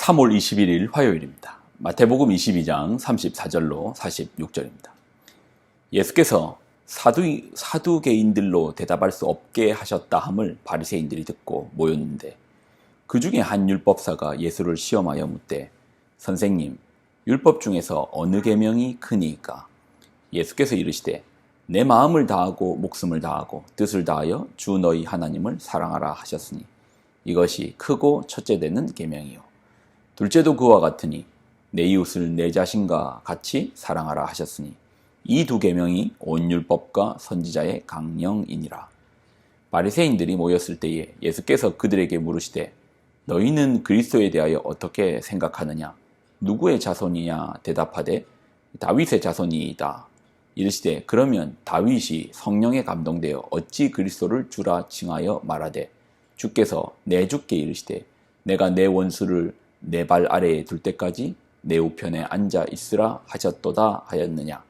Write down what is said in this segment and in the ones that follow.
3월 21일 화요일입니다. 마태복음 22장 34절로 46절입니다. 예수께서 사두개인들로 대답할 수 없게 하셨다 함을 바리새인들이 듣고 모였는데 그 중에 한 율법사가 예수를 시험하여 묻되 선생님, 율법 중에서 어느 계명이 크니이까? 예수께서 이르시되 내 마음을 다하고 목숨을 다하고 뜻을 다하여 주 너희 하나님을 사랑하라 하셨으니 이것이 크고 첫째 되는 계명이요 둘째도 그와 같으니 내 이웃을 내 자신과 같이 사랑하라 하셨으니 이 두 계명이 온 율법과 선지자의 강령이니라. 바리새인들이 모였을 때에 예수께서 그들에게 물으시되 너희는 그리스도에 대하여 어떻게 생각하느냐? 누구의 자손이냐? 대답하되 다윗의 자손이이다. 이르시되 그러면 다윗이 성령에 감동되어 어찌 그리스도를 주라 칭하여 말하되 주께서 내 주께 이르시되 내가 내 원수를 내 발 아래에 둘 때까지 내 우편에 앉아 있으라 하셨도다 하였느냐?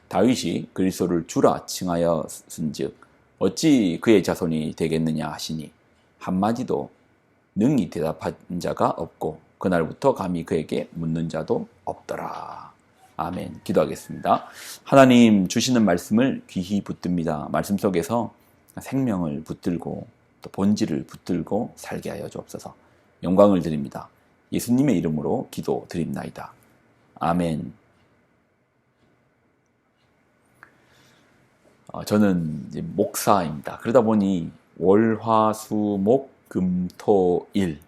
다윗이 그리스도를 주라 칭하였은즉 어찌 그의 자손이 되겠느냐 하시니 한마디도 능히 대답한 자가 없고 그날부터 감히 그에게 묻는 자도 없더라. 아멘. 기도하겠습니다. 하나님 주시는 말씀을 귀히 붙듭니다. 말씀 속에서 생명을 붙들고 또 본질을 붙들고 살게 하여 주옵소서. 영광을 드립니다. 예수님의 이름으로 기도드립나이다. 아멘. 저는 이제 목사입니다. 그러다 보니 월, 화, 수, 목, 금, 토, 일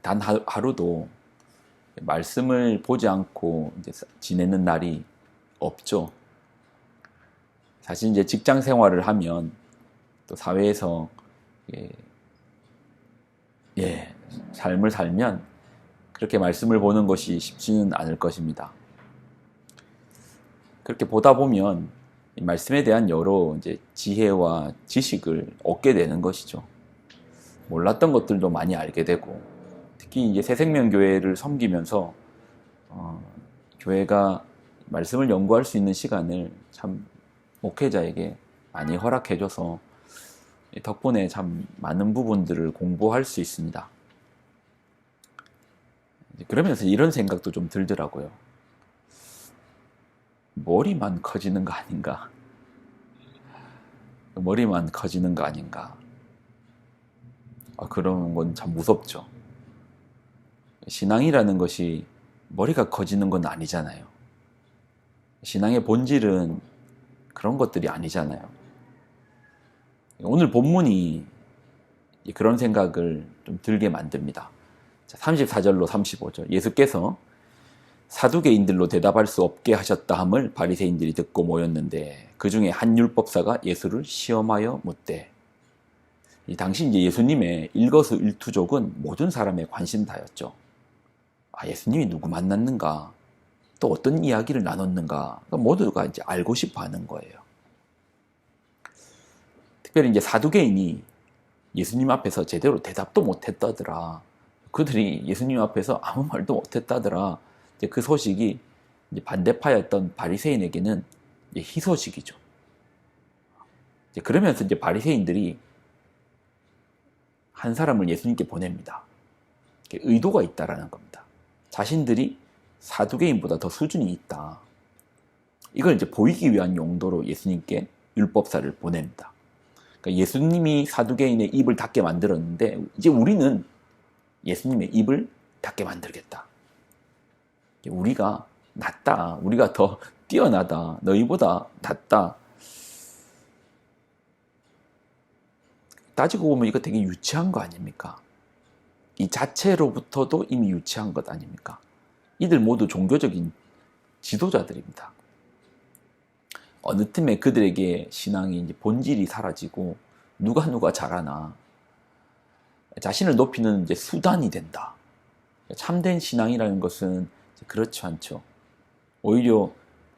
단 하루도 말씀을 보지 않고 이제 지내는 날이 없죠. 사실 이제 직장 생활을 하면 또 사회에서 삶을 살면 그렇게 말씀을 보는 것이 쉽지는 않을 것입니다. 그렇게 보다 보면 이 말씀에 대한 여러 이제 지혜와 지식을 얻게 되는 것이죠. 몰랐던 것들도 많이 알게 되고, 특히 이제 새생명교회를 섬기면서 교회가 말씀을 연구할 수 있는 시간을 참 목회자에게 많이 허락해줘서 덕분에 참 많은 부분들을 공부할 수 있습니다. 그러면서 이런 생각도 좀 들더라고요. 머리만 커지는 거 아닌가? 머리만 커지는 거 아닌가? 그런 건 참 무섭죠. 신앙이라는 것이 머리가 커지는 건 아니잖아요. 신앙의 본질은 그런 것들이 아니잖아요. 오늘 본문이 그런 생각을 좀 들게 만듭니다. 34절로 35절. 예수께서 사두개인들로 대답할 수 없게 하셨다 함을 바리새인들이 듣고 모였는데 그 중에 한 율법사가 예수를 시험하여 묻되 당시 이제 예수님의 일거수일투족은 모든 사람의 관심사였죠. 예수님이 누구 만났는가, 또 어떤 이야기를 나눴는가, 모두가 이제 알고 싶어 하는 거예요. 특별히 이제 사두개인이 예수님 앞에서 제대로 대답도 못했다더라. 그들이 예수님 앞에서 아무 말도 못했다더라. 그 소식이 이제 반대파였던 바리새인에게는 이제 희소식이죠. 그러면서 이제 바리새인들이 한 사람을 예수님께 보냅니다. 의도가 있다라는 겁니다. 자신들이 사두개인보다 더 수준이 있다. 이걸 이제 보이기 위한 용도로 예수님께 율법사를 보냅니다. 그러니까 예수님이 사두개인의 입을 닫게 만들었는데 이제 우리는 예수님의 입을 닫게 만들겠다. 우리가 낫다. 우리가 더 뛰어나다. 너희보다 낫다. 따지고 보면 이거 되게 유치한 거 아닙니까? 이 자체로부터도 이미 유치한 것 아닙니까? 이들 모두 종교적인 지도자들입니다. 어느 틈에 그들에게 신앙이 이제 본질이 사라지고 누가 잘하나 자신을 높이는 이제 수단이 된다. 참된 신앙이라는 것은 그렇지 않죠. 오히려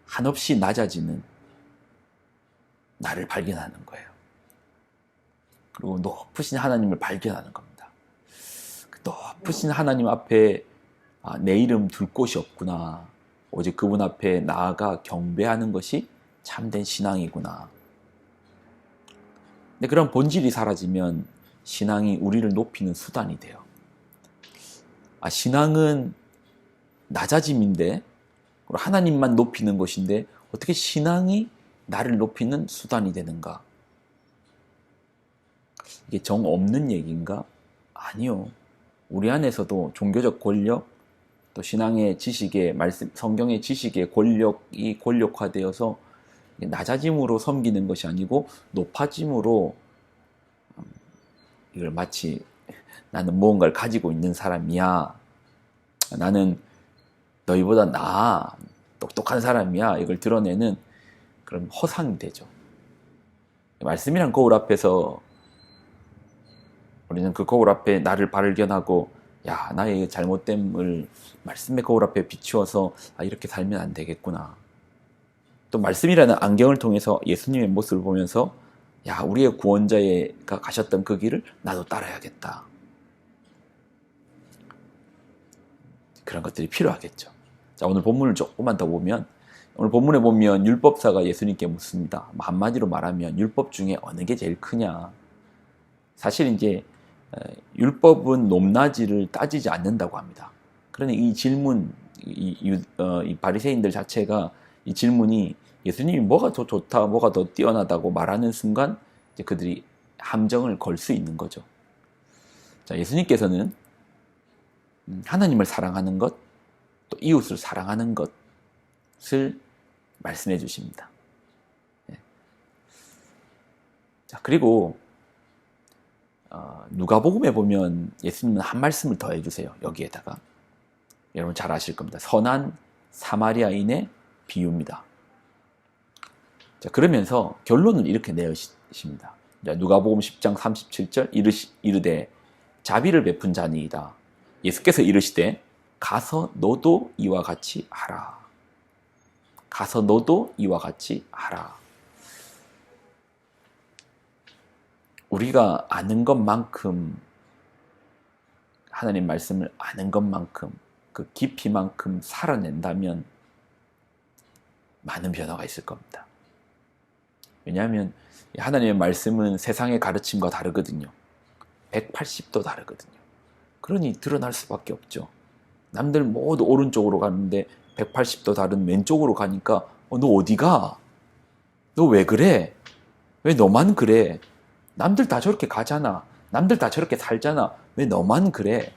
한없이 낮아지는 나를 발견하는 거예요. 그리고 높으신 하나님을 발견하는 겁니다. 그 높으신 하나님 앞에 내 이름 둘 곳이 없구나. 오직 그분 앞에 나아가 경배하는 것이 참된 신앙이구나. 근데 그런 본질이 사라지면 신앙이 우리를 높이는 수단이 돼요. 신앙은 낮아짐인데, 하나님만 높이는 것인데 어떻게 신앙이 나를 높이는 수단이 되는가? 이게 정 없는 얘기인가? 아니요. 우리 안에서도 종교적 권력, 또 신앙의 지식의 말씀, 성경의 지식의 권력이 권력화되어서 낮아짐으로 섬기는 것이 아니고 높아짐으로, 이걸 마치 나는 무언가를 가지고 있는 사람이야, 나는 너희보다 나아, 똑똑한 사람이야, 이걸 드러내는 그런 허상이 되죠. 말씀이란 거울 앞에서 우리는 그 거울 앞에 나를 발견하고, 야, 나의 잘못됨을 말씀의 거울 앞에 비추어서 이렇게 살면 안 되겠구나. 또 말씀이라는 안경을 통해서 예수님의 모습을 보면서, 야, 우리의 구원자가 가셨던 그 길을 나도 따라야겠다. 그런 것들이 필요하겠죠. 자, 오늘 본문을 조금만 더 보면, 오늘 본문에 보면 율법사가 예수님께 묻습니다. 한마디로 말하면 율법 중에 어느 게 제일 크냐? 사실 이제 율법은 높낮이를 따지지 않는다고 합니다. 그러니 이 질문, 이 바리새인들 자체가 이 질문이 예수님이 뭐가 더 좋다, 뭐가 더 뛰어나다고 말하는 순간 이제 그들이 함정을 걸 수 있는 거죠. 자, 예수님께서는 하나님을 사랑하는 것, 또 이웃을 사랑하는 것을 말씀해 주십니다. 자, 그리고 누가복음에 보면 예수님은 한 말씀을 더 해주세요. 여기에다가 여러분 잘 아실 겁니다. 선한 사마리아인의 비유입니다. 자, 그러면서 결론을 이렇게 내으십니다. 자, 누가복음 10장 37절 이르되 자비를 베푼 자니이다. 예수께서 이르시되 가서 너도 이와 같이 하라. 가서 너도 이와 같이 하라. 우리가 아는 것만큼, 하나님 말씀을 아는 것만큼, 그 깊이만큼 살아낸다면 많은 변화가 있을 겁니다. 왜냐하면 하나님의 말씀은 세상의 가르침과 다르거든요. 180도 다르거든요. 그러니 드러날 수밖에 없죠. 남들 모두 오른쪽으로 가는데 180도 다른 왼쪽으로 가니까 너 어디 가? 너 왜 그래? 왜 너만 그래? 남들 다 저렇게 가잖아. 남들 다 저렇게 살잖아. 왜 너만 그래?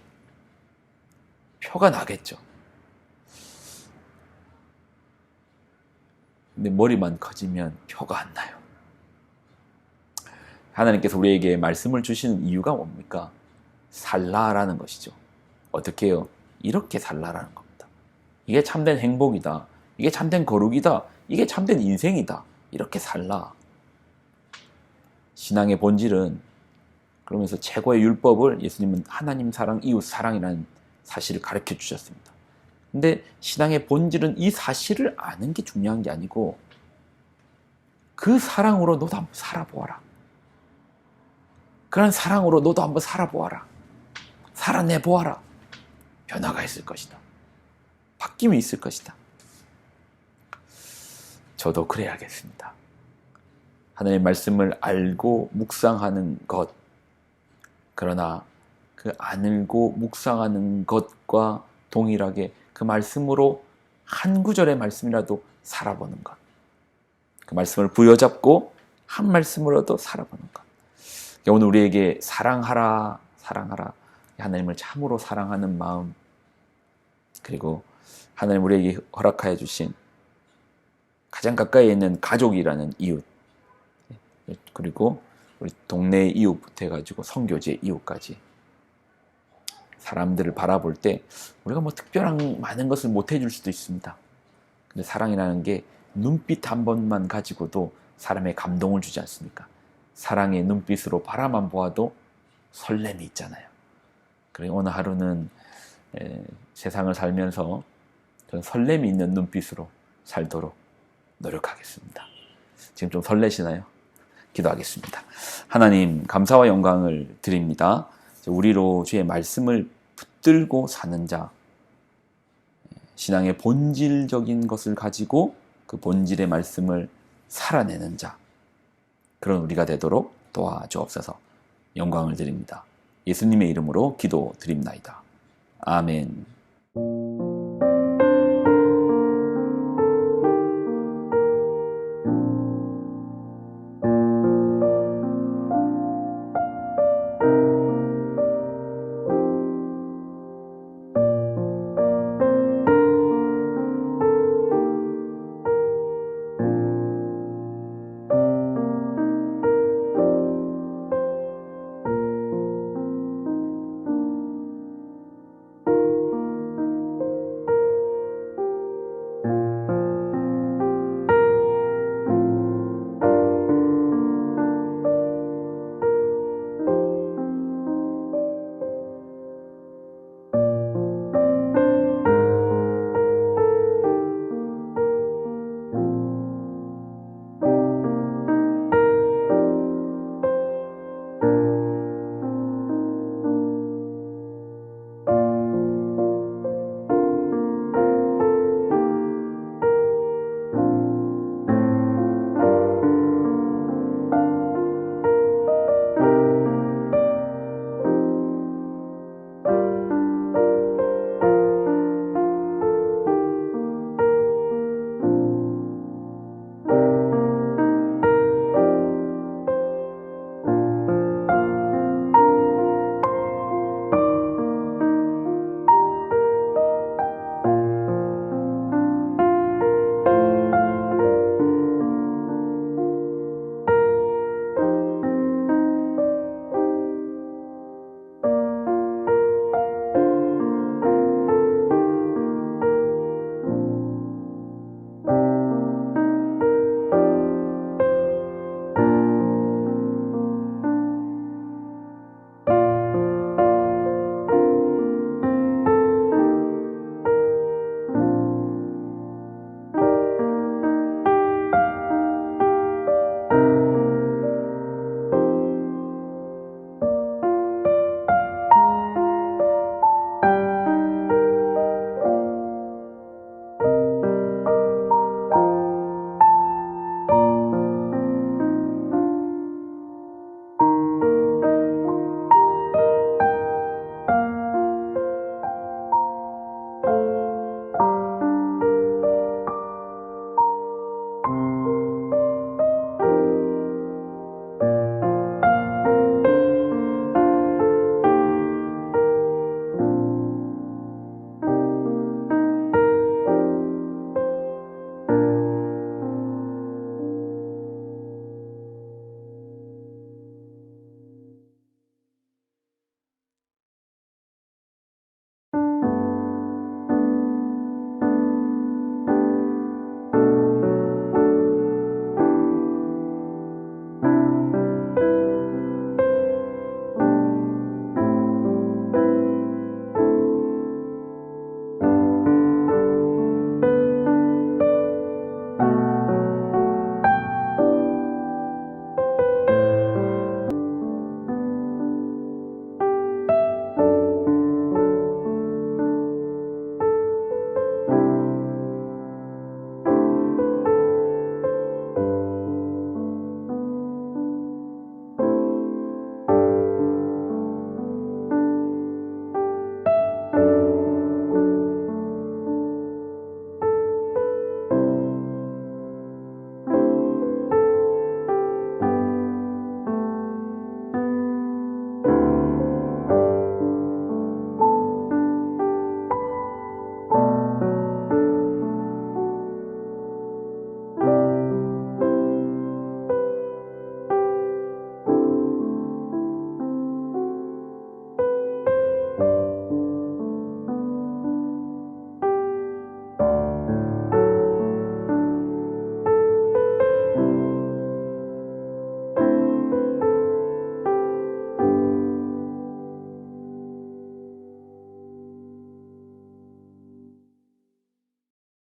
표가 나겠죠. 근데 머리만 커지면 표가 안 나요. 하나님께서 우리에게 말씀을 주시는 이유가 뭡니까? 살라라는 것이죠. 어떻게 해요? 이렇게 살라라는 겁니다. 이게 참된 행복이다. 이게 참된 거룩이다. 이게 참된 인생이다. 이렇게 살라. 신앙의 본질은, 그러면서 최고의 율법을 예수님은 하나님 사랑, 이웃 사랑이라는 사실을 가르쳐 주셨습니다. 근데 신앙의 본질은 이 사실을 아는 게 중요한 게 아니고 그 사랑으로 너도 한번 살아보아라. 그런 사랑으로 너도 한번 살아보아라. 살아내보아라. 변화가 있을 것이다. 바뀜이 있을 것이다. 저도 그래야겠습니다. 하나님의 말씀을 알고 묵상하는 것, 그러나 그 알고 묵상하는 것과 동일하게 그 말씀으로 한 구절의 말씀이라도 살아보는 것, 그 말씀을 부여잡고 한 말씀으로도 살아보는 것. 오늘 우리에게 사랑하라, 사랑하라, 하나님을 참으로 사랑하는 마음, 그리고 하나님 우리에게 허락하여 주신 가장 가까이 있는 가족이라는 이웃, 그리고 우리 동네 이웃부터 해가지고 선교지의 이웃까지 사람들을 바라볼 때 우리가 뭐 특별한 많은 것을 못 해줄 수도 있습니다. 근데 사랑이라는 게 눈빛 한 번만 가지고도 사람의 감동을 주지 않습니까? 사랑의 눈빛으로 바라만 보아도 설렘이 있잖아요. 그리고 오늘 하루는 세상을 살면서 저는 설렘이 있는 눈빛으로 살도록 노력하겠습니다. 지금 좀 설레시나요? 기도하겠습니다. 하나님, 감사와 영광을 드립니다. 우리로 주의 말씀을 붙들고 사는 자, 신앙의 본질적인 것을 가지고 그 본질의 말씀을 살아내는 자, 그런 우리가 되도록 도와주옵소서. 영광을 드립니다. 예수님의 이름으로 기도드립나이다. 아멘.